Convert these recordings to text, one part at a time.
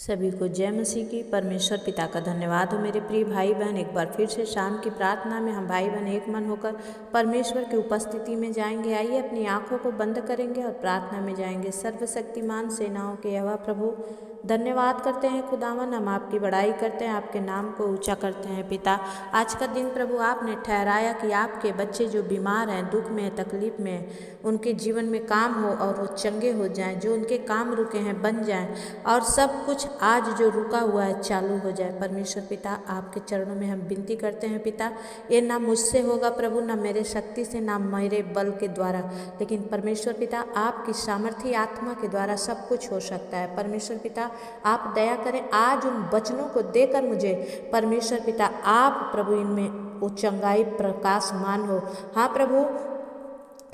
सभी को जय मसीह की। परमेश्वर पिता का धन्यवाद हो मेरे प्रिय भाई बहन। एक बार फिर से शाम की प्रार्थना में हम भाई बहन एक मन होकर परमेश्वर की उपस्थिति में जाएंगे। आइए अपनी आंखों को बंद करेंगे और प्रार्थना में जाएंगे। सर्वशक्तिमान सेनाओं के यहोवा प्रभु धन्यवाद करते हैं खुदावन, हम आपकी बड़ाई करते हैं, आपके नाम को ऊंचा करते हैं। पिता, आज का दिन प्रभु आपने ठहराया कि आपके बच्चे जो बीमार हैं, दुख में, तकलीफ में, उनके जीवन में काम हो और वो चंगे हो जाएं, जो उनके काम रुके हैं बन जाएं, और सब कुछ आज जो रुका हुआ है चालू हो जाए। परमेश्वर पिता, आपके चरणों में हम विनती करते हैं पिता, ये ना मुझसे होगा प्रभु, ना मेरे शक्ति से, ना मेरे बल के द्वारा, लेकिन परमेश्वर पिता आपकी सामर्थी आत्मा के द्वारा सब कुछ हो सकता है। परमेश्वर पिता आप दया करें, आज उन वचनों को देकर मुझे परमेश्वर पिता आप प्रभु इनमें वो चंगाई प्रकाशमान हो। हाँ प्रभु,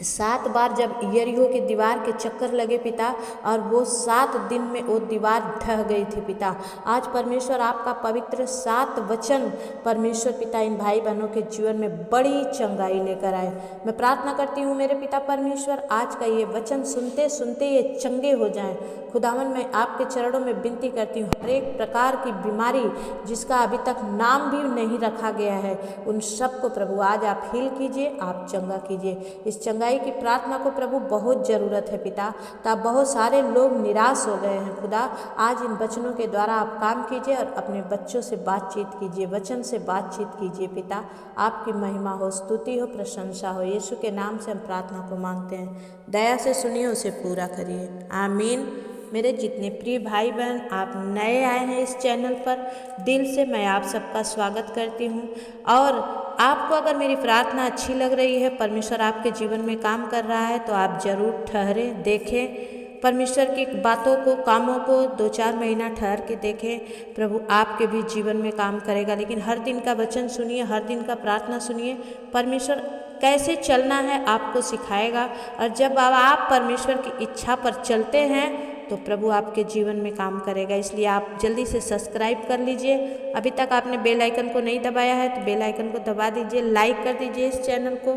7 बार जब यरीहो की दीवार के चक्कर लगे पिता, और वो 7 दिन में वो दीवार ढह गई थी पिता, आज परमेश्वर आपका पवित्र 7 वचन परमेश्वर पिता इन भाई बहनों के जीवन में बड़ी चंगाई लेकर आए। मैं प्रार्थना करती हूँ मेरे पिता परमेश्वर, आज का ये वचन सुनते सुनते ये चंगे हो जाएं। खुदावन, मैं आपके चरणों में विनती करती हूँ, हर एक प्रकार की बीमारी जिसका अभी तक नाम भी नहीं रखा गया है, उन सब को प्रभु आज आप हील कीजिए, आप चंगा कीजिए। इस चंगाई की प्रार्थना को प्रभु बहुत ज़रूरत है पिता, तब बहुत सारे लोग निराश हो गए हैं। खुदा, आज इन वचनों के द्वारा आप काम कीजिए और अपने बच्चों से बातचीत कीजिए, वचन से बातचीत कीजिए पिता। आपकी महिमा हो, स्तुति हो, प्रशंसा हो। यीशु के नाम से हम प्रार्थना को मांगते हैं, दया से सुनिए, उसे पूरा करिए, आमीन। मेरे जितने प्रिय भाई बहन आप नए आए हैं इस चैनल पर, दिल से मैं आप सबका स्वागत करती हूँ। और आपको अगर मेरी प्रार्थना अच्छी लग रही है, परमेश्वर आपके जीवन में काम कर रहा है, तो आप ज़रूर ठहरे, देखें परमेश्वर की बातों को, कामों को 2-4 महीना ठहर के देखें, प्रभु आपके भी जीवन में काम करेगा। लेकिन हर दिन का वचन सुनिए, हर दिन का प्रार्थना सुनिए, परमेश्वर कैसे चलना है आपको सिखाएगा। और जब आप परमेश्वर की इच्छा पर चलते हैं तो प्रभु आपके जीवन में काम करेगा। इसलिए आप जल्दी से सब्सक्राइब कर लीजिए। अभी तक आपने बेल आइकन को नहीं दबाया है तो बेल आइकन को दबा दीजिए, लाइक कर दीजिए इस चैनल को।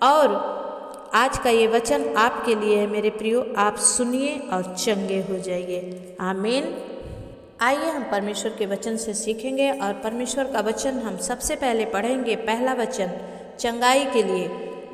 और आज का ये वचन आपके लिए है मेरे प्रियो, आप सुनिए और चंगे हो जाइए, आमीन। आइए हम परमेश्वर के वचन से सीखेंगे, और परमेश्वर का वचन हम सबसे पहले पढ़ेंगे। पहला वचन चंगाई के लिए,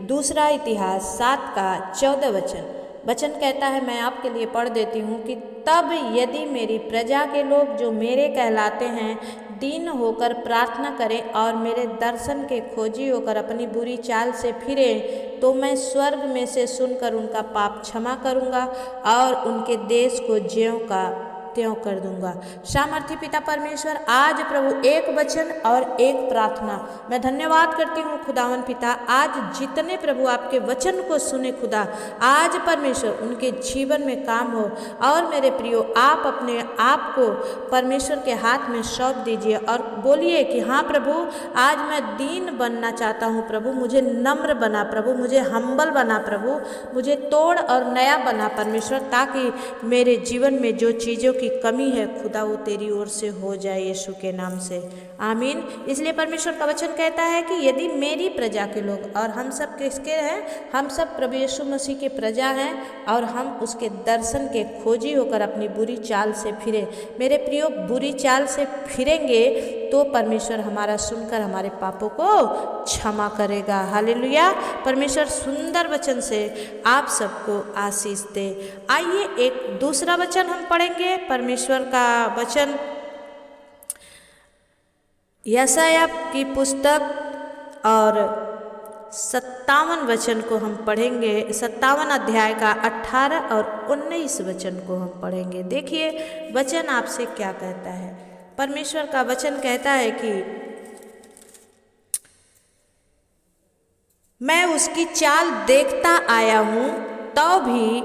दूसरा इतिहास 7 का 14 वचन। वचन कहता है, मैं आपके लिए पढ़ देती हूँ कि तब यदि मेरी प्रजा के लोग जो मेरे कहलाते हैं दीन होकर प्रार्थना करें और मेरे दर्शन के खोजी होकर अपनी बुरी चाल से फिरें, तो मैं स्वर्ग में से सुनकर उनका पाप क्षमा करूँगा और उनके देश को ज्यों का त्यों कर दूंगा। सामर्थी पिता परमेश्वर, आज प्रभु एक वचन और एक प्रार्थना, मैं धन्यवाद करती हूँ खुदावन पिता, आज जितने प्रभु आपके वचन को सुने खुदा, आज परमेश्वर उनके जीवन में काम हो। और मेरे प्रियो, आप अपने आप को परमेश्वर के हाथ में सौंप दीजिए और बोलिए कि हाँ प्रभु, आज मैं दीन बनना चाहता हूँ प्रभु, मुझे नम्र बना प्रभु, मुझे हम्बल बना प्रभु, मुझे तोड़ और नया बना परमेश्वर, ताकि मेरे जीवन में जो चीज़ों की कमी है खुदा वो तेरी ओर से हो जाए, यीशु के नाम से, आमीन। इसलिए परमेश्वर का वचन कहता है कि यदि मेरी प्रजा के लोग, और हम सब किसके हैं, हम सब प्रभु यीशु मसीह के प्रजा हैं, और हम उसके दर्शन के खोजी होकर अपनी बुरी चाल से फिरे। मेरे प्रियो, बुरी चाल से फिरेंगे तो परमेश्वर हमारा सुनकर हमारे पापों को क्षमा करेगा। हालेलुया। परमेश्वर सुंदर वचन से आप सबको आशीष दे। आइए एक दूसरा वचन हम पढ़ेंगे, परमेश्वर का वचन यशायाह की पुस्तक और 57 वचन को हम पढ़ेंगे। 57 अध्याय का 18 और 19 वचन को हम पढ़ेंगे। देखिए वचन आपसे क्या कहता है। परमेश्वर का वचन कहता है कि मैं उसकी चाल देखता आया हूँ तो भी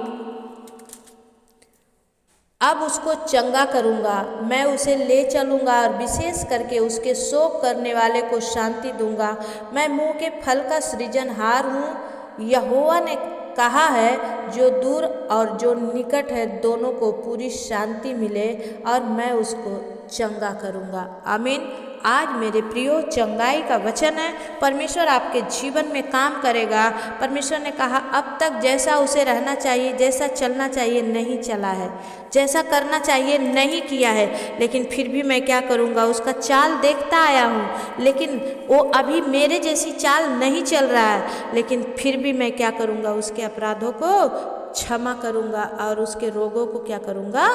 अब उसको चंगा करूँगा, मैं उसे ले चलूँगा और विशेष करके उसके शोक करने वाले को शांति दूँगा। मैं मुँह के फल का सृजनहार हूँ, यहोवा ने कहा है, जो दूर और जो निकट है दोनों को पूरी शांति मिले और मैं उसको चंगा करूँगा, आमीन। आज मेरे प्रियो चंगाई का वचन है। परमेश्वर आपके जीवन में काम करेगा। परमेश्वर ने कहा अब तक जैसा उसे रहना चाहिए, जैसा चलना चाहिए नहीं चला है, जैसा करना चाहिए नहीं किया है, लेकिन फिर भी मैं क्या करूँगा, उसका चाल देखता आया हूँ, लेकिन वो अभी मेरे जैसी चाल नहीं चल रहा है, लेकिन फिर भी मैं क्या करूँगा, उसके अपराधों को क्षमा करूँगा और उसके रोगों को क्या करूँगा,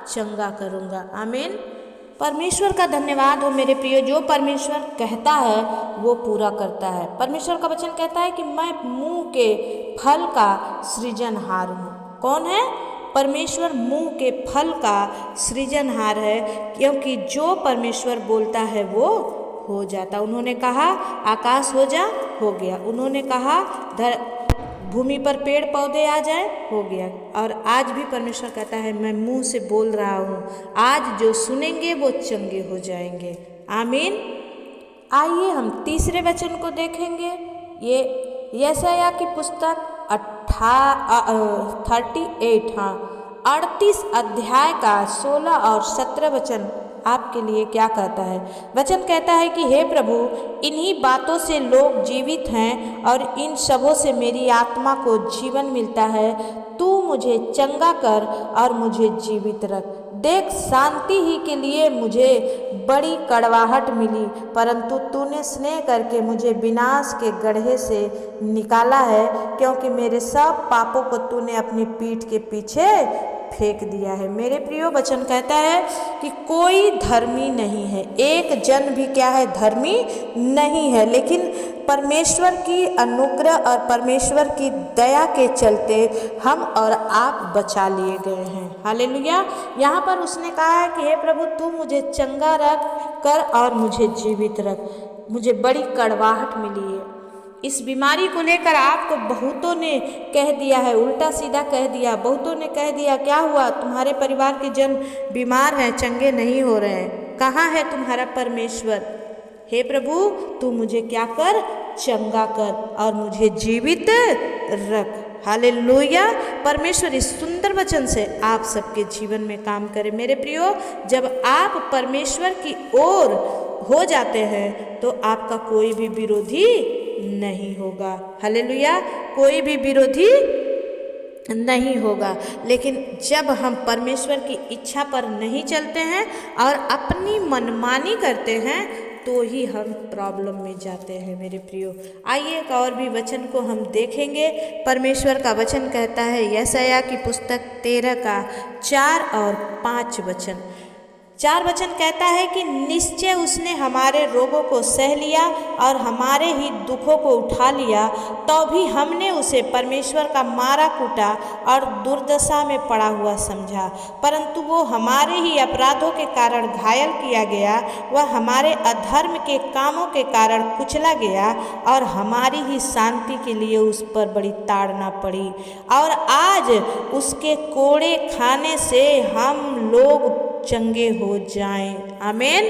चंगा करूँगा। आमीन। परमेश्वर का धन्यवाद हो मेरे प्रियो। जो परमेश्वर कहता है वो पूरा करता है। परमेश्वर का वचन कहता है कि मैं मुंह के फल का सृजनहार हूँ। कौन है? परमेश्वर मुंह के फल का सृजनहार है, क्योंकि जो परमेश्वर बोलता है वो हो जाता। उन्होंने कहा आकाश हो जा, हो गया। उन्होंने कहा भूमि पर पेड़ पौधे आ जाए, हो गया। और आज भी परमेश्वर कहता है मैं मुंह से बोल रहा हूँ, आज जो सुनेंगे वो चंगे हो जाएंगे। आमीन। आइए हम तीसरे वचन को देखेंगे। ये यशायाह की पुस्तक 38 अध्याय का 16 और 17 वचन आपके लिए क्या कहता है। वचन कहता है कि हे प्रभु, इन्हीं बातों से लोग जीवित हैं और इन सबों से मेरी आत्मा को जीवन मिलता है। तू मुझे चंगा कर और मुझे जीवित रख। देख, शांति ही के लिए मुझे बड़ी कड़वाहट मिली, परंतु तूने स्नेह करके मुझे विनाश के गड्ढे से निकाला है, क्योंकि मेरे सब पापों को तूने अपनी पीठ के पीछे फेंक दिया है। मेरे प्रियो, वचन कहता है कि कोई धर्मी नहीं है, एक जन भी क्या है, धर्मी नहीं है, लेकिन परमेश्वर की अनुग्रह और परमेश्वर की दया के चलते हम और आप बचा लिए गए हैं। हालेलुया। यहाँ पर उसने कहा है कि हे प्रभु, तू मुझे चंगा रख कर और मुझे जीवित रख। मुझे बड़ी कड़वाहट मिली है। इस बीमारी को लेकर आपको बहुतों ने कह दिया है, उल्टा सीधा कह दिया। बहुतों ने कह दिया क्या हुआ, तुम्हारे परिवार के जन बीमार हैं, चंगे नहीं हो रहे हैं। कहाँ है तुम्हारा परमेश्वर? हे प्रभु, तू मुझे क्या कर, चंगा कर और मुझे जीवित रख। हालेलुया। परमेश्वर इस सुंदर वचन से आप सबके जीवन में काम करे। मेरे प्रियो, जब आप परमेश्वर की ओर हो जाते हैं तो आपका कोई भी विरोधी नहीं होगा। हालेलुया। कोई भी विरोधी नहीं होगा। लेकिन जब हम परमेश्वर की इच्छा पर नहीं चलते हैं और अपनी मनमानी करते हैं तो ही हम प्रॉब्लम में जाते हैं। मेरे प्रियो, आइए एक और भी वचन को हम देखेंगे। परमेश्वर का वचन कहता है यशायाह की पुस्तक 13 का 4 और 5 वचन। 4 वचन कहता है कि निश्चय उसने हमारे रोगों को सह लिया और हमारे ही दुखों को उठा लिया, तो भी हमने उसे परमेश्वर का मारा कूटा और दुर्दशा में पड़ा हुआ समझा। परंतु वो हमारे ही अपराधों के कारण घायल किया गया, वह हमारे अधर्म के कामों के कारण कुचला गया और हमारी ही शांति के लिए उस पर बड़ी ताड़ना पड़ी। और आज उसके कोड़े खाने से हम लोग चंगे हो जाएं। आमीन।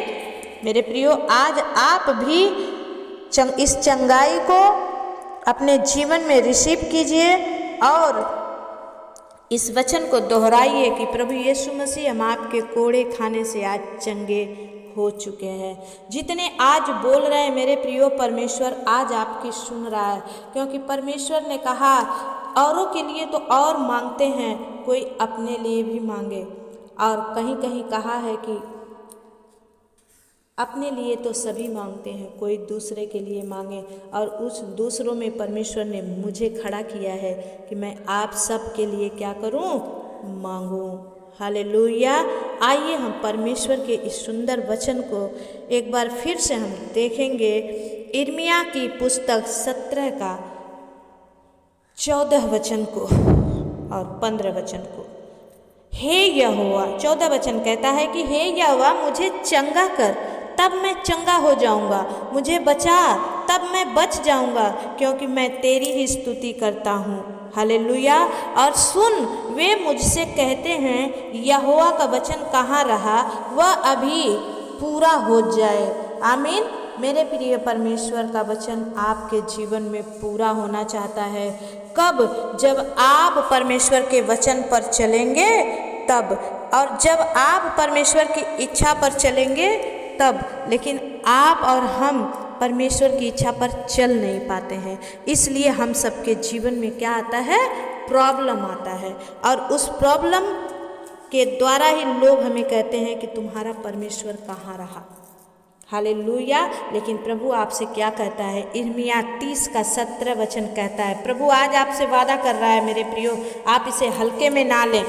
मेरे प्रियो, आज आप भी इस चंगाई को अपने जीवन में रिसीव कीजिए और इस वचन को दोहराइए कि प्रभु यीशु मसीह, हम आपके कोड़े खाने से आज चंगे हो चुके हैं। जितने आज बोल रहे हैं मेरे प्रियो, परमेश्वर आज आपकी सुन रहा है, क्योंकि परमेश्वर ने कहा औरों के लिए तो और मांगते हैं, कोई अपने लिए भी मांगे। और कहीं कहीं कहा है कि अपने लिए तो सभी मांगते हैं, कोई दूसरे के लिए मांगे। और उस दूसरों में परमेश्वर ने मुझे खड़ा किया है कि मैं आप सब के लिए क्या करूं, मांगूं। हालेलुया। आइए हम परमेश्वर के इस सुंदर वचन को एक बार फिर से हम देखेंगे। यिर्मयाह की पुस्तक 17 का 14 वचन को और 15 वचन को। हे यहोवा, 14 वचन कहता है कि हे यहोवा, मुझे चंगा कर तब मैं चंगा हो जाऊंगा, मुझे बचा तब मैं बच जाऊंगा, क्योंकि मैं तेरी ही स्तुति करता हूँ। हालेलुया। और सुन, वे मुझसे कहते हैं यहोवा का वचन कहाँ रहा, वह अभी पूरा हो जाए। आमीन। मेरे प्रिय, परमेश्वर का वचन आपके जीवन में पूरा होना चाहता है। कब? जब आप परमेश्वर के वचन पर चलेंगे तब, और जब आप परमेश्वर की इच्छा पर चलेंगे तब। लेकिन आप और हम परमेश्वर की इच्छा पर चल नहीं पाते हैं। इसलिए हम सबके जीवन में क्या आता है, प्रॉब्लम आता है, और उस प्रॉब्लम के द्वारा ही लोग हमें कहते हैं कि तुम्हारा परमेश्वर कहाँ रहा। हालेलुया। लेकिन प्रभु आपसे क्या कहता है, यिर्मयाह 30 का 17 वचन कहता है, प्रभु आज आपसे वादा कर रहा है मेरे प्रियो, आप इसे हल्के में ना लें।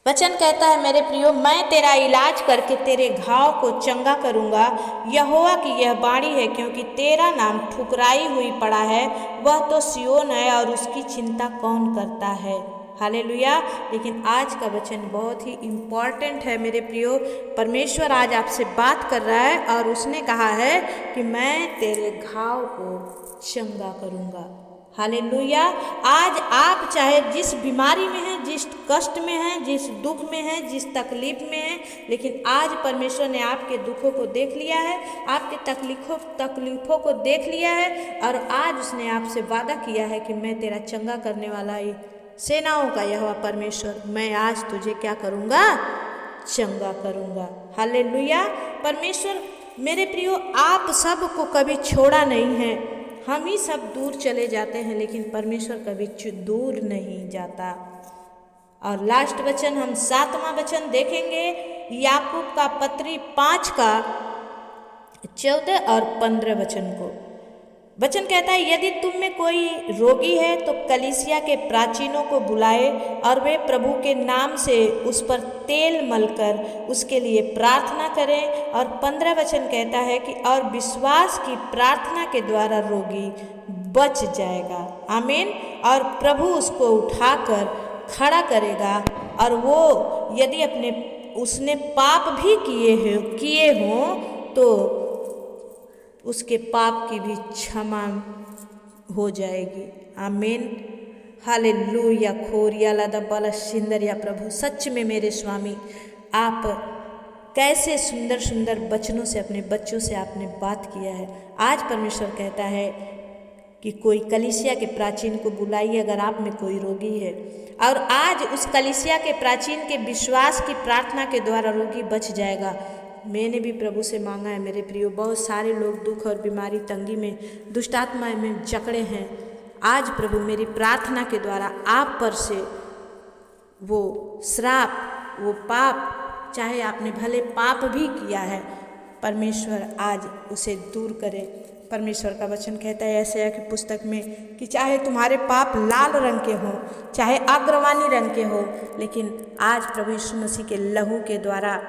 वचन कहता है मेरे प्रियो, मैं तेरा इलाज करके तेरे घाव को चंगा करूँगा, यहोवा की यह वाणी है, क्योंकि तेरा नाम ठुकराई हुई पड़ा है, वह तो सिय्योन है और उसकी चिंता कौन करता है। हालेलुया। लेकिन आज का वचन बहुत ही इम्पॉर्टेंट है मेरे प्रियो। परमेश्वर आज आपसे बात कर रहा है और उसने कहा है कि मैं तेरे घाव को चंगा करूँगा। हालेलुया। आज आप चाहे जिस बीमारी में हैं, जिस कष्ट में हैं, जिस दुख में हैं, जिस तकलीफ में हैं, लेकिन आज परमेश्वर ने आपके दुखों को देख लिया है, आपके तकलीफों को देख लिया है, और आज उसने आपसे वादा किया है कि मैं तेरा चंगा करने वाला ही सेनाओं का यहोवा परमेश्वर, मैं आज तुझे क्या करूँगा, चंगा करूँगा। हालेलुया। परमेश्वर मेरे प्रियो आप सब को कभी छोड़ा नहीं है। हम ही सब दूर चले जाते हैं, लेकिन परमेश्वर कभी दूर नहीं जाता। और लास्ट वचन, हम 7वां वचन देखेंगे, याकूब का पत्री 5 का 14 और 15 वचन को। वचन कहता है, यदि तुम में कोई रोगी है तो कलीसिया के प्राचीनों को बुलाए और वे प्रभु के नाम से उस पर तेल मलकर उसके लिए प्रार्थना करें। और 15 वचन कहता है कि और विश्वास की प्रार्थना के द्वारा रोगी बच जाएगा। आमीन। और प्रभु उसको उठाकर खड़ा करेगा, और वो यदि उसने पाप भी किए हों तो उसके पाप की भी क्षमा हो जाएगी। आमीन। हालेलुया। खोरिया लादा बाला सिंदरिया। प्रभु सच में मेरे स्वामी, आप कैसे सुंदर सुंदर वचनों से अपने बच्चों से आपने बात किया है। आज परमेश्वर कहता है कि कोई कलीसिया के प्राचीन को बुलाइए अगर आप में कोई रोगी है, और आज उस कलीसिया के प्राचीन के विश्वास की प्रार्थना के द्वारा रोगी बच जाएगा। मैंने भी प्रभु से मांगा है मेरे प्रियो, बहुत सारे लोग दुख और बीमारी, तंगी में, दुष्टात्मा में जकड़े हैं। आज प्रभु मेरी प्रार्थना के द्वारा आप पर से वो श्राप, वो पाप, चाहे आपने भले पाप भी किया है, परमेश्वर आज उसे दूर करे। परमेश्वर का वचन कहता है यशायाह की पुस्तक में कि चाहे तुम्हारे पाप लाल रंग के हों, चाहे अग्रवानी रंग के हो, लेकिन आज प्रभु यीशु मसीह के लहू के द्वारा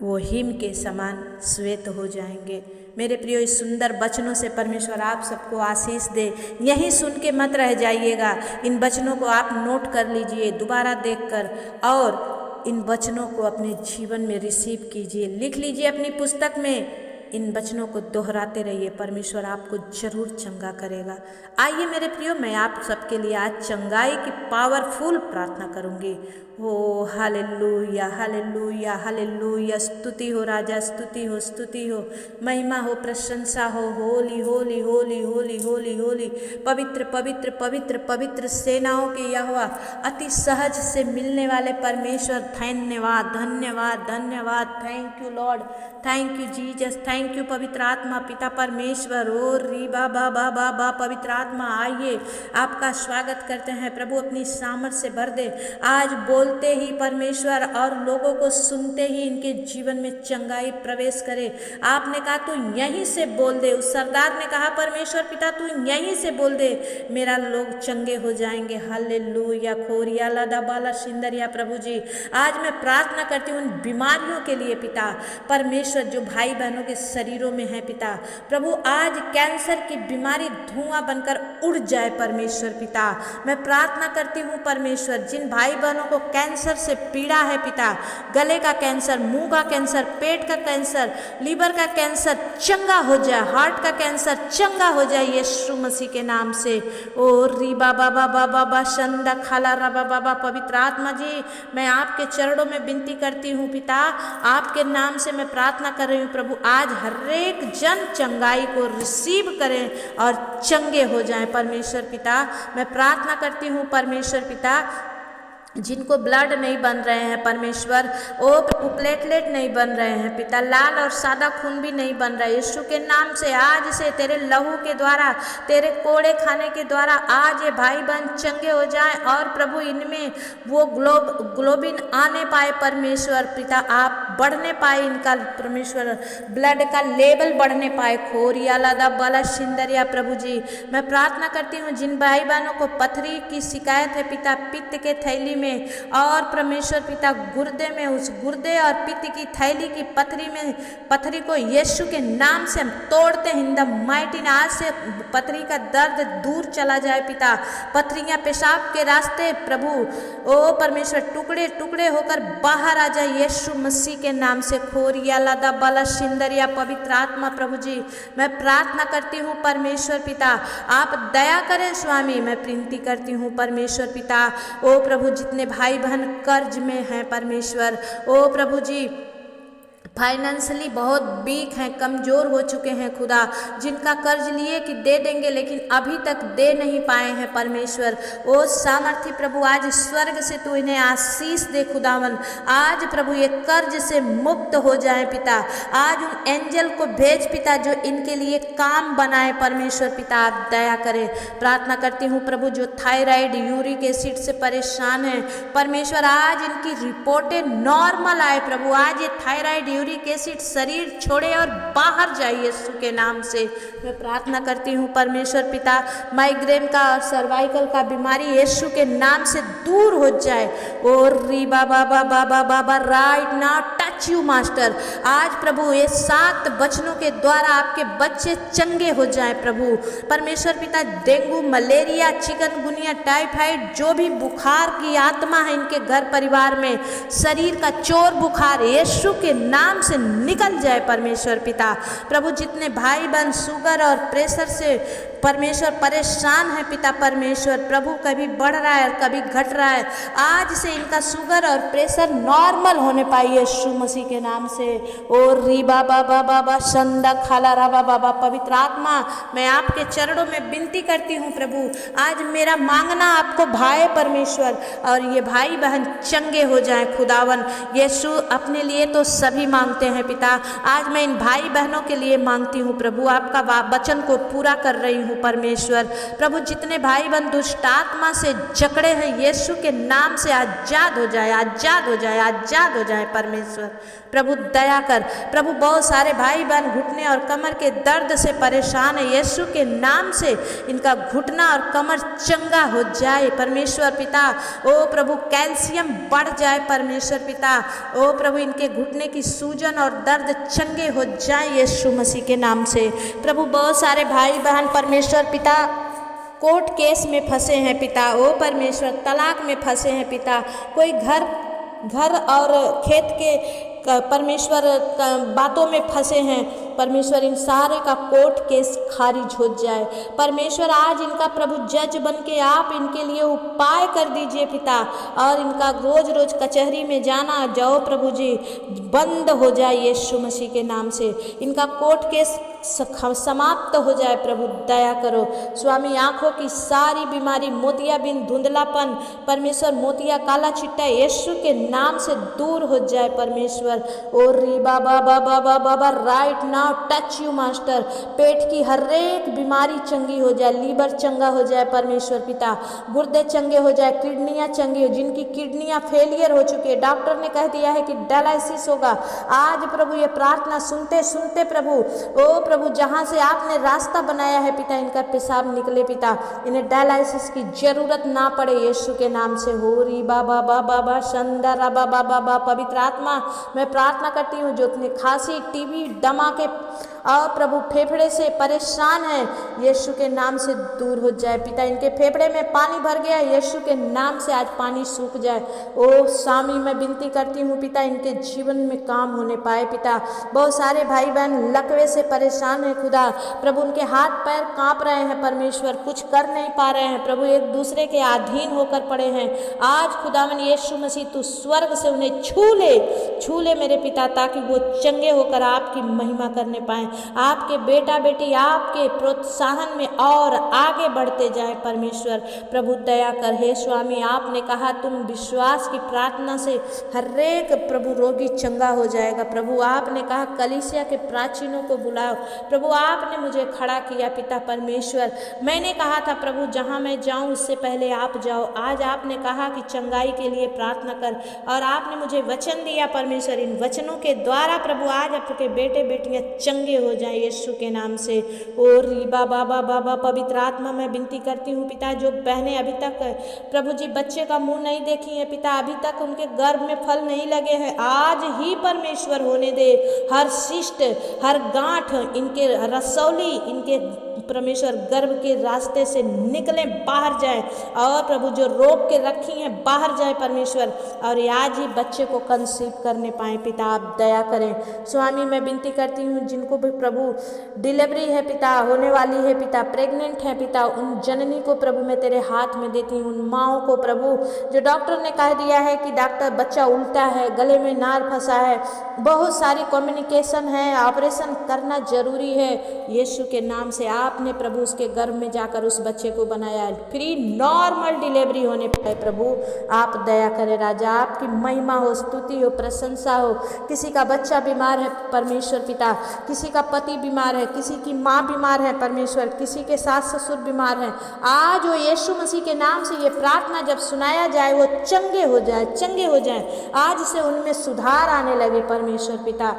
वो हिम के समान श्वेत हो जाएंगे। मेरे प्रियो, इस सुंदर वचनों से परमेश्वर आप सबको आशीष दे। यहीं सुन के मत रह जाइएगा, इन वचनों को आप नोट कर लीजिए दोबारा देखकर, और इन वचनों को अपने जीवन में रिसीव कीजिए, लिख लीजिए अपनी पुस्तक में। इन वचनों को दोहराते रहिए, परमेश्वर आपको जरूर चंगा करेगा। आइए मेरे प्रियो, मैं आप सबके लिए आज चंगाई की पावरफुल प्रार्थना करूंगी। हो हालेलुया, हालेलुया, हालेलुया। स्तुति हो राजा, स्तुति हो, स्तुति हो, महिमा हो, प्रशंसा हो। होली होली होली होली होली होली, पवित्र पवित्र पवित्र पवित्र सेनाओं के यहोवा, अति सहज से मिलने वाले परमेश्वर, धन्यवाद धन्यवाद धन्यवाद। Thank you Lord, thank you Jesus, thank you पवित्र आत्मा, पिता परमेश्वर। ओ री बा बा बा बा बा। पवित्र आत्मा आइए, आपका स्वागत करते हैं प्रभु, अपनी सामर्थ से भर दे। आज बोलते ही परमेश्वर और लोगों को सुनते ही इनके जीवन में चंगाई प्रवेश करे। आपने कहा तू यहीं से बोल दे, उस सरदार ने कहा परमेश्वर पिता तू यहीं से बोल दे, मेरा लोग चंगे हो जाएंगे। हालेलुया। खोरिया लादा बाला सिंदरिया। प्रभु जी, आज मैं प्रार्थना करती हूँ उन बीमारियों के लिए पिता परमेश्वर, जो भाई बहनों के शरीरों में है पिता। प्रभु आज कैंसर की बीमारी धुआं बनकर उड़ जाए परमेश्वर पिता। मैं प्रार्थना करती हूँ परमेश्वर, जिन भाई बहनों को कैंसर से पीड़ा है पिता, गले का कैंसर, मुंह का कैंसर, पेट का कैंसर, लीवर का कैंसर चंगा हो जाए, हार्ट का कैंसर चंगा हो जाए यीशु मसीह के नाम से। ओ री बाबा बाबा बाबा शंदा खाला रबा बाबा। पवित्र आत्मा जी, मैं आपके चरणों में विनती करती हूँ पिता, आपके नाम से मैं प्रार्थना कर रही हूँ प्रभु, आज हर एक जन चंगाई को रिसीव करें और चंगे हो जाएं परमेश्वर पिता। मैं प्रार्थना करती हूँ परमेश्वर पिता, जिनको ब्लड नहीं बन रहे हैं परमेश्वर, ओ प्रभु प्लेटलेट नहीं बन रहे हैं पिता, लाल और सादा खून भी नहीं बन रहा है, यीशु के नाम से आज से तेरे लहू के द्वारा, तेरे कोड़े खाने के द्वारा आज ये भाई बहन चंगे हो जाएं और प्रभु इनमें वो ग्लोबिन आने पाए परमेश्वर पिता, आप बढ़ने पाए इनका परमेश्वर ब्लड का लेवल बढ़ने पाए। खोरिया लादा बाला सिंदरिया प्रभु जी, मैं प्रार्थना करती हूँ जिन भाई बहनों को पथरी की शिकायत है पिता, पित्त के थैली में और परमेश्वर पिता गुर्दे में, उस गुर्दे और पित्त की थैली की पथरी में, पथरी को यीशु के नाम से हम तोड़ते हैं इन द माइटी, आज से पथरी का दर्द दूर चला जाए पिता, पथरियां पेशाब के रास्ते प्रभु ओ परमेश्वर टुकड़े टुकड़े होकर बाहर आ जाए यीशु मसीह के नाम से। खोरिया लादा बाला सिंदरिया पवित्र आत्मा प्रभु जी, मैं प्रार्थना करती हूँ परमेश्वर पिता, आप दया करें स्वामी, मैं विनती करती हूँ परमेश्वर पिता, ओ प्रभु जितने भाई बहन कर्ज में हैं परमेश्वर, ओ प्रभु जी फाइनेंशियली बहुत वीक हैं, कमज़ोर हो चुके हैं खुदा, जिनका कर्ज लिए कि दे देंगे लेकिन अभी तक दे नहीं पाए हैं परमेश्वर, ओ सामर्थी प्रभु आज स्वर्ग से तू इन्हें आशीष दे खुदावन, आज प्रभु ये कर्ज से मुक्त हो जाए पिता, आज उन एंजल को भेज पिता जो इनके लिए काम बनाए परमेश्वर पिता, आप दया करें। प्रार्थना करती हूँ प्रभु जो थायराइड यूरिक एसिड से परेशान हैं परमेश्वर, आज इनकी रिपोर्टें नॉर्मल आए प्रभु, आज ये थायराइड यूरिक एसिड शरीर छोड़े और बाहर जाए यीशु के नाम से। मैं प्रार्थना करती हूँ परमेश्वर पिता माइग्रेन का और सर्वाइकल का बीमारी यीशु के नाम से दूर हो जाए। और री बाबा बाबा बाबा right now touch you master, आज प्रभु ये 7 वचनों के द्वारा आपके बच्चे चंगे हो जाए प्रभु परमेश्वर पिता, डेंगू मलेरिया चिकनगुनिया टाइफाइड जो भी बुखार की आत्मा है इनके घर परिवार में, शरीर का चोर बुखार यीशु के नाम से निकल जाए परमेश्वर पिता। प्रभु जितने भाई बहन शुगर और प्रेशर से परमेश्वर परेशान है पिता परमेश्वर, प्रभु कभी बढ़ रहा है कभी घट रहा है, आज से इनका शुगर और प्रेशर नॉर्मल होने पाए यीशु मसीह के नाम से। और री बाबा बाबा संदा खाला राबा बाबा पवित्र आत्मा, मैं आपके चरणों में विनती करती हूँ प्रभु, आज मेरा मांगना आपको भाई परमेश्वर, और ये भाई बहन चंगे हो जाएं खुदावन यीशु, अपने लिए तो सभी मांगते हैं पिता, आज मैं इन भाई बहनों के लिए मांगती हूँ प्रभु, आपका वचन को पूरा कर रही हूँ परमेश्वर। प्रभु जितने भाई बहन दुष्ट आत्मा से जकड़े हैं यीशु के नाम से आजाद हो जाए, आजाद हो जाए, आजाद हो जाए परमेश्वर। प्रभु दया कर प्रभु, बहुत सारे भाई बहन घुटने और कमर के दर्द से परेशान है यीशु के नाम से इनका घुटना और कमर चंगा हो जाए परमेश्वर पिता। ओ प्रभु कैल्शियम बढ़ जाए परमेश्वर पिता, ओ प्रभु इनके घुटने की सूजन और दर्द चंगे हो जाए यीशु मसीह के नाम से। प्रभु बहुत सारे भाई बहन परमेश्वर पिता कोर्ट केस में फंसे हैं पिता, ओ परमेश्वर तलाक में फंसे हैं पिता, कोई घर और खेत के परमेश्वर बातों में फंसे हैं परमेश्वर, इन सारे का कोर्ट केस खारिज हो जाए परमेश्वर, आज इनका प्रभु जज बन के आप इनके लिए उपाय कर दीजिए पिता, और इनका रोज रोज कचहरी में जाना जाओ प्रभु जी बंद हो जाए यीशु मसीह के नाम से, इनका कोर्ट केस समाप्त हो जाए प्रभु दया करो स्वामी। आंखों की सारी बीमारी मोतियाबिंद धुंधलापन परमेश्वर, मोतिया काला चिट्टा यीशु के नाम से दूर हो जाए परमेश्वर। और री बाबा बाबा बाबा right now touch you master, पेट की हर एक बीमारी चंगी हो जाए, लीवर चंगा हो जाए परमेश्वर पिता, गुर्दे चंगे हो जाए, किडनियां चंगी हो, जिनकी किडनियां फेलियर हो चुकी है डॉक्टर ने कह दिया है कि डायलिसिस होगा, आज प्रभु ये प्रार्थना सुनते सुनते प्रभु ओ प्रभु जहाँ से आपने रास्ता बनाया है पिता इनका पेशाब निकले पिता, इन्हें डायलिसिस की जरूरत ना पड़े यीशु के नाम से। हो री बाबा बाबा संदरा बाबा बाबा पवित्र आत्मा, मैं प्रार्थना करती हूँ जो इतने खांसी टीबी दमा के और प्रभु फेफड़े से परेशान है यीशु के नाम से दूर हो जाए पिता, इनके फेफड़े में पानी भर गया यीशु के नाम से आज पानी सूख जाए। ओ स्वामी मैं विनती करती हूँ पिता इनके जीवन में काम होने पाए पिता, बहुत सारे भाई बहन लकवे से परेशान है खुदा, प्रभु उनके हाथ पैर कांप रहे हैं परमेश्वर, कुछ कर नहीं पा रहे हैं प्रभु, एक दूसरे के अधीन होकर पड़े हैं, आज खुदावन यीशु मसीह तू स्वर्ग से उन्हें छू ले, छू ले मेरे पिता, ताकि वो चंगे होकर आपकी महिमा करने पाएँ, आपके बेटा बेटी आपके प्रोत्साहन में और आगे बढ़ते जाएं। परमेश्वर प्रभु दया कर। हे स्वामी, आपने कहा तुम विश्वास की प्रार्थना से हर एक प्रभु रोगी चंगा हो जाएगा। प्रभु आपने कहा कलीसिया के प्राचीनों को बुलाओ। प्रभु आपने मुझे खड़ा किया पिता परमेश्वर। मैंने कहा था प्रभु जहाँ मैं जाऊँ उससे पहले आप जाओ। आज आपने कहा कि चंगाई के लिए प्रार्थना कर, और आपने मुझे वचन दिया परमेश्वर। इन वचनों के द्वारा प्रभु आज आपके बेटे बेटियां चंगे हो जाएं यीशु के नाम से। और रीबा बाबा बाबा पवित्र आत्मा, मैं विनती करती हूँ पिता, जो बहनें अभी तक प्रभु जी बच्चे का मुंह नहीं देखी है पिता, अभी तक उनके गर्भ में फल नहीं लगे हैं, आज ही परमेश्वर होने दे। हर शिष्ट, हर गांठ, इनके रसौली, इनके परमेश्वर गर्भ के रास्ते से निकलें, बाहर जाए, और प्रभु जो रोक के रखी हैं बाहर जाए परमेश्वर, और आज ही बच्चे को कंसीव करने पाए पिता, आप दया करें। स्वामी, मैं विनती करती हूँ जिनको भी प्रभु डिलीवरी है पिता, होने वाली है पिता, प्रेग्नेंट है पिता, उन जननी को प्रभु मैं तेरे हाथ में देती हूँ। उन माँओं को प्रभु, जो डॉक्टर ने कह दिया है कि डॉक्टर बच्चा उल्टा है, गले में नार फंसा है, बहुत सारी कम्युनिकेशन है, ऑपरेशन करना जरूरी है, यीशु के नाम से आपने प्रभु उसके गर्भ में जाकर उस बच्चे को बनाया, फ्री नॉर्मल डिलीवरी होने पाए। प्रभु आप दया करें राजा, आपकी महिमा हो, स्तुति हो, प्रशंसा हो। किसी का बच्चा बीमार है परमेश्वर पिता, किसी का पति बीमार है, किसी की माँ बीमार है परमेश्वर, किसी के सास ससुर बीमार हैं, आज वो यीशु मसीह के नाम से ये प्रार्थना जब सुनाया जाए वो चंगे हो जाए, चंगे हो जाए, आज से उनमें सुधार आने लगे परमेश्वर पिता।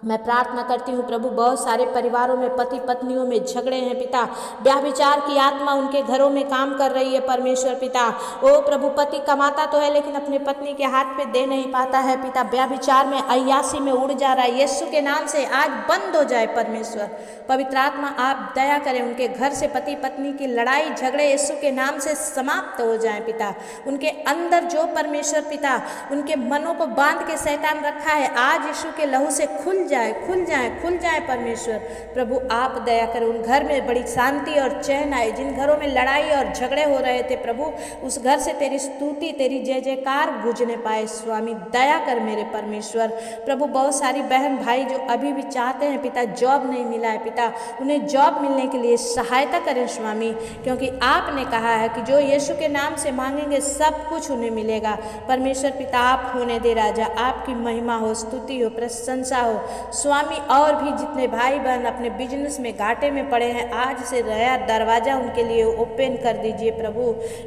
मैं प्रार्थना करती हूँ प्रभु, बहुत सारे परिवारों में पति पत्नियों में झगड़े हैं पिता, व्यभिचार की आत्मा उनके घरों में काम कर रही है परमेश्वर पिता। ओ प्रभु, पति कमाता तो है लेकिन अपने पत्नी के हाथ पे दे नहीं पाता है पिता, व्यभिचार में, अय्यासी में उड़ जा रहा है, यीशु के नाम से आज बंद हो जाए परमेश्वर। पवित्र आत्मा आप दया करें, उनके घर से पति पत्नी की लड़ाई झगड़े यीशु के नाम से समाप्त हो जाए पिता। उनके अंदर जो परमेश्वर पिता उनके मनों को बांध के शैतान रखा है, आज यीशु के लहू से खुल जाए, खुल जाए, खुल जाए परमेश्वर। प्रभु आप दया करें, उन घर में बड़ी शांति और चैन आए, जिन घरों में लड़ाई और झगड़े हो रहे थे प्रभु, उस घर से तेरी स्तुति, तेरी जय जयकार गूंजने पाए। स्वामी दया कर मेरे परमेश्वर। प्रभु, बहुत सारी बहन भाई जो अभी भी चाहते हैं पिता, जॉब नहीं मिला है पिता, उन्हें जॉब मिलने के लिए सहायता करें स्वामी, क्योंकि आपने कहा है कि जो यीशु के नाम से मांगेंगे सब कुछ उन्हें मिलेगा परमेश्वर पिता। आप होने दे राजा, आपकी महिमा हो, स्तुति हो, प्रशंसा हो स्वामी। और भी जितने भाई बहन अपने बिजनेस में घाटे में पड़े हैं, आज से नया दरवाज़ा उनके लिए ओपन कर दीजिए प्रभु।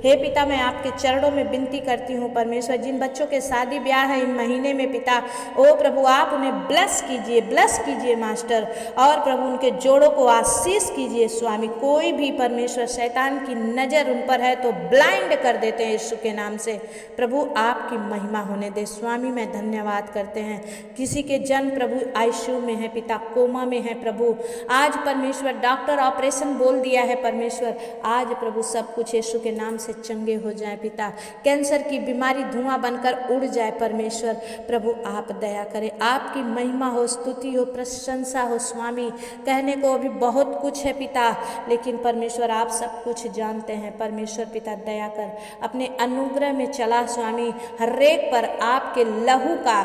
हे पिता, मैं आपके चरणों में विनती करती हूँ परमेश्वर, जिन बच्चों के शादी ब्याह है इन महीने में पिता, ओ प्रभु आप उन्हें ब्लेस कीजिए, ब्लेस कीजिए मास्टर, और प्रभु उनके जोड़ों को आशीष कीजिए स्वामी। कोई भी परमेश्वर शैतान की नज़र उन पर है तो ब्लाइंड कर देते हैं यीशु के नाम से। प्रभु आपकी महिमा होने दे स्वामी। मैं धन्यवाद करते हैं, किसी के जन्म प्रभु आईसीयू में है पिता, कोमा में है प्रभु, आज परमेश्वर डॉक्टर ऑपरेशन बोल दिया है परमेश्वर, आज प्रभु सब कुछ यीशु के नाम से चंगे हो जाए पिता। कैंसर की बीमारी धुआं बनकर उड़ जाए परमेश्वर। प्रभु आप दया करें, आपकी महिमा हो, स्तुति हो, प्रशंसा हो स्वामी। कहने को अभी बहुत कुछ है पिता, लेकिन परमेश्वर आप सब कुछ जानते हैं परमेश्वर पिता। दया कर, अपने अनुग्रह में चला स्वामी, हर एक पर आपके लहू का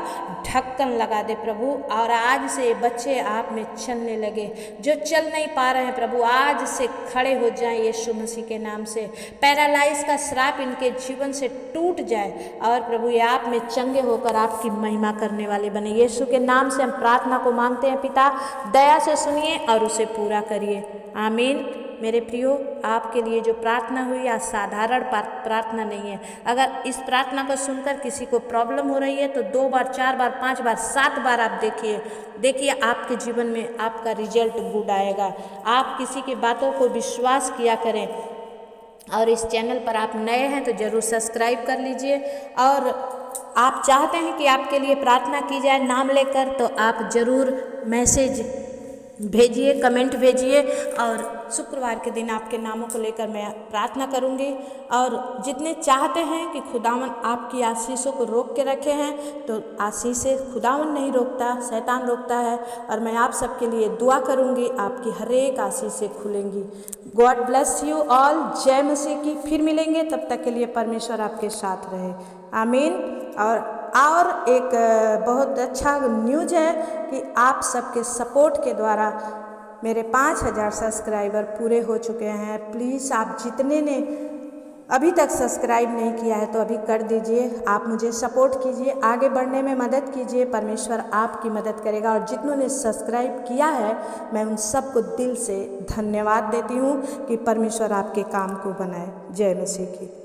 ढक्कन लगा दे प्रभु, और आज से बच्चे आप में चलने लगे, जो चल नहीं पा रहे हैं प्रभु आज से खड़े हो जाएं यीशु मसीह के नाम से। पैरालाइज का श्राप इनके जीवन से टूट जाए, और प्रभु ये आप में चंगे होकर आपकी महिमा करने वाले बने। यीशु के नाम से हम प्रार्थना को मांगते हैं पिता, दया से सुनिए और उसे पूरा करिए, आमीन। मेरे प्रियो, आपके लिए जो प्रार्थना हुई आज साधारण प्रार्थना नहीं है। अगर इस प्रार्थना को सुनकर किसी को प्रॉब्लम हो रही है तो 2 बार, 4 बार, 5 बार, 7 बार आप देखिए आपके जीवन में आपका रिजल्ट गुड आएगा। आप किसी की बातों को विश्वास किया करें, और इस चैनल पर आप नए हैं तो ज़रूर सब्सक्राइब कर लीजिए, और आप चाहते हैं कि आपके लिए प्रार्थना की जाए नाम लेकर, तो आप ज़रूर मैसेज भेजिए, कमेंट भेजिए, और शुक्रवार के दिन आपके नामों को लेकर मैं प्रार्थना करूंगी। और जितने चाहते हैं कि खुदावन आपकी आशीषों को रोक के रखे हैं, तो आशीषें खुदावन नहीं रोकता, शैतान रोकता है। और मैं आप सबके लिए दुआ करूंगी, आपकी हर एक आशीषें खुलेंगी। God bless you all. जय मसीह की। फिर मिलेंगे, तब तक के लिए परमेश्वर आपके साथ रहे, आमीन। और और एक बहुत अच्छा न्यूज़ है कि आप सबके सपोर्ट के द्वारा मेरे 5000 सब्सक्राइबर पूरे हो चुके हैं। प्लीज़ आप जितने ने अभी तक सब्सक्राइब नहीं किया है तो अभी कर दीजिए। आप मुझे सपोर्ट कीजिए, आगे बढ़ने में मदद कीजिए, परमेश्वर आपकी मदद करेगा। और जितनों ने सब्सक्राइब किया है मैं उन सबको दिल से धन्यवाद देती हूँ कि परमेश्वर आपके काम को बनाए। जय मसीह की।